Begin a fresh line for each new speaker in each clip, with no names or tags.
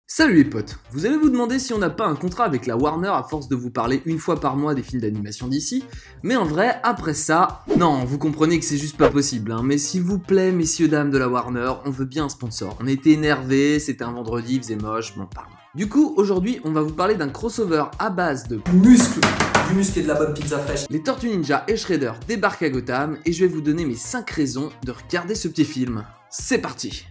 Salut les potes, vous allez vous demander si on n'a pas un contrat avec la Warner à force de vous parler une fois par mois des films d'animation d'ici, mais en vrai, après ça, non, vous comprenez que c'est juste pas possible, hein, mais s'il vous plaît, messieurs dames de la Warner, on veut bien un sponsor. On était énervés, c'était un vendredi, il faisait moche, bon pardon. Du coup, aujourd'hui, on va vous parler d'un crossover à base de
muscle, du muscle et de la bonne pizza fraîche.
Les Tortues Ninja et Shredder débarquent à Gotham, et je vais vous donner mes 5 raisons de regarder ce petit film. C'est parti!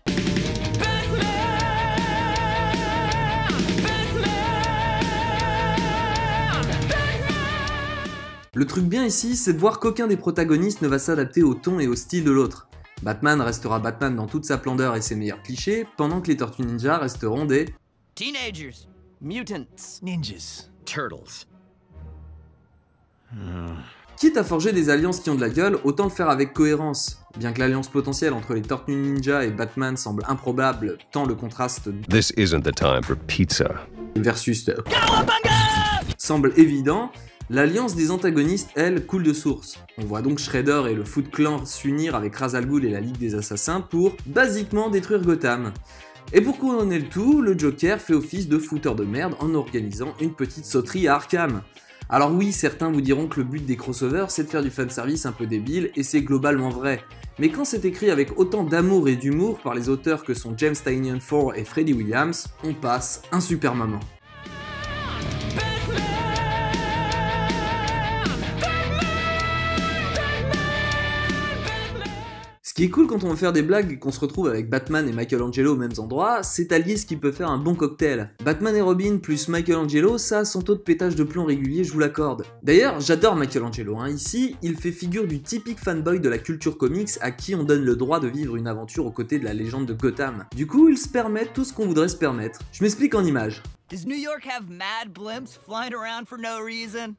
Le truc bien ici, c'est de voir qu'aucun des protagonistes ne va s'adapter au ton et au style de l'autre. Batman restera Batman dans toute sa splendeur et ses meilleurs clichés, pendant que les Tortues Ninja resteront des
teenagers, mutants, ninjas, turtles.
Quitte à forger des alliances qui ont de la gueule, autant le faire avec cohérence. Bien que l'alliance potentielle entre les Tortues Ninja et Batman semble improbable, tant le contraste
This isn't the time for pizza.
versus semble évident, l'alliance des antagonistes, elle, coule de source. On voit donc Shredder et le Foot Clan s'unir avec Ra's al Ghul et la Ligue des Assassins pour, basiquement, détruire Gotham. Et pour couronner le tout, le Joker fait office de fouteur de merde en organisant une petite sauterie à Arkham. Alors oui, certains vous diront que le but des crossovers, c'est de faire du fanservice un peu débile, et c'est globalement vrai. Mais quand c'est écrit avec autant d'amour et d'humour par les auteurs que sont James Tynion IV et Freddie Williams, on passe un super moment. Ce qui est cool quand on veut faire des blagues et qu'on se retrouve avec Batman et Michelangelo aux mêmes endroits, c'est allier ce qui peut faire un bon cocktail. Batman et Robin plus Michelangelo, ça, son taux de pétage de plomb régulier, je vous l'accorde. D'ailleurs, j'adore Michelangelo, hein. Ici, il fait figure du typique fanboy de la culture comics à qui on donne le droit de vivre une aventure aux côtés de la légende de Gotham. Du coup, il se permet tout ce qu'on voudrait se permettre. Je m'explique en images.
Does New York have mad blimps flying around for no reason?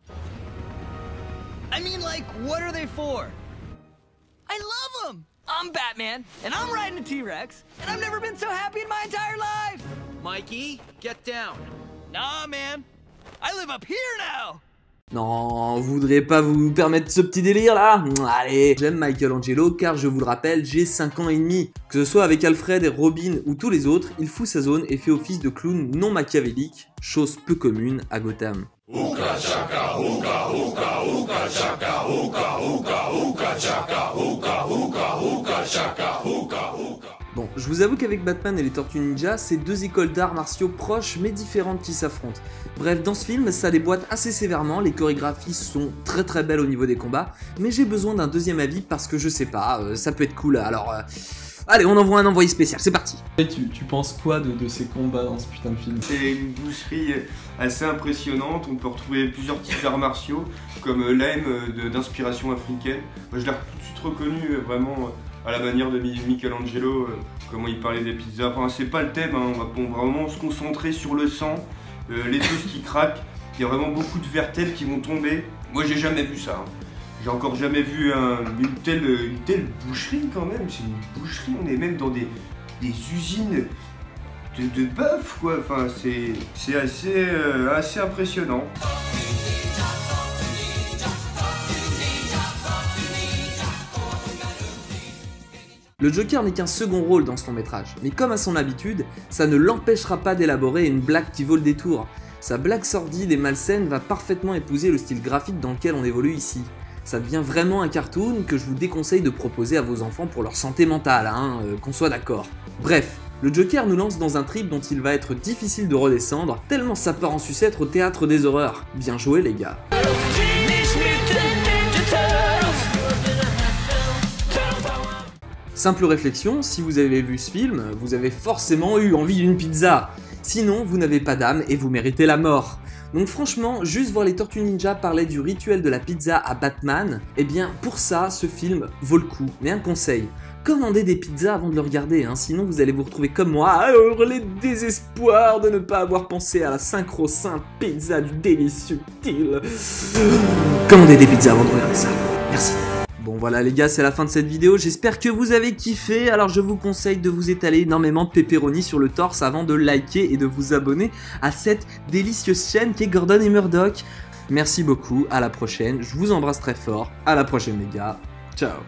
I mean, like, what are they for? I love them! I'm Batman, and I'm riding a T-Rex, and I've never been so happy in my entire life! Mikey, get down. Nah, man. I live up here now!
Non, vous voudriez pas vous permettre ce petit délire là? Allez, j'aime Michelangelo car je vous le rappelle, j'ai 5 ans et demi. Que ce soit avec Alfred et Robin ou tous les autres, il fout sa zone et fait office de clown non machiavélique, chose peu commune à Gotham. Bon, je vous avoue qu'avec Batman et les Tortues Ninja, c'est deux écoles d'arts martiaux proches mais différentes qui s'affrontent. Bref, dans ce film, ça déboîte assez sévèrement, les chorégraphies sont très belles au niveau des combats, mais j'ai besoin d'un deuxième avis parce que je sais pas, ça peut être cool, alors... Allez, on envoie un envoyé spécial, c'est parti.
Tu penses quoi de ces combats dans ce putain de film?
C'est une boucherie assez impressionnante, on peut retrouver plusieurs types d'arts martiaux, comme l'AIM d'inspiration africaine. Moi je l'ai tout de suite reconnu vraiment à la manière de Michelangelo, comment il parlait des pizzas. Enfin c'est pas le thème, hein. On va vraiment se concentrer sur le sang, les os qui craquent, il y a vraiment beaucoup de vertèbres qui vont tomber. Moi j'ai jamais vu ça. Hein. J'ai encore jamais vu une telle boucherie quand même, c'est une boucherie, on est même dans des usines de bœuf quoi, enfin c'est assez impressionnant.
Le Joker n'est qu'un second rôle dans ce long métrage, mais comme à son habitude, ça ne l'empêchera pas d'élaborer une blague qui vaut le détour. Sa blague sordide et malsaine va parfaitement épouser le style graphique dans lequel on évolue ici. Ça devient vraiment un cartoon que je vous déconseille de proposer à vos enfants pour leur santé mentale, hein, qu'on soit d'accord. Bref, le Joker nous lance dans un trip dont il va être difficile de redescendre, tellement ça part en sucette au théâtre des horreurs. Bien joué les gars. Simple réflexion, si vous avez vu ce film, vous avez forcément eu envie d'une pizza. Sinon, vous n'avez pas d'âme et vous méritez la mort. Donc franchement, juste voir les Tortues Ninja parler du rituel de la pizza à Batman, eh bien pour ça, ce film vaut le coup. Mais un conseil, commandez des pizzas avant de le regarder, hein, sinon vous allez vous retrouver comme moi à hurler de désespoir de ne pas avoir pensé à la synchro-sainte pizza du délicieux Till. Commandez des pizzas avant de regarder ça. Merci. Bon voilà les gars, c'est la fin de cette vidéo, j'espère que vous avez kiffé, alors je vous conseille de vous étaler énormément de pepperoni sur le torse avant de liker et de vous abonner à cette délicieuse chaîne qui est Gordon et Murdoch. Merci beaucoup, à la prochaine, je vous embrasse très fort, à la prochaine les gars, ciao.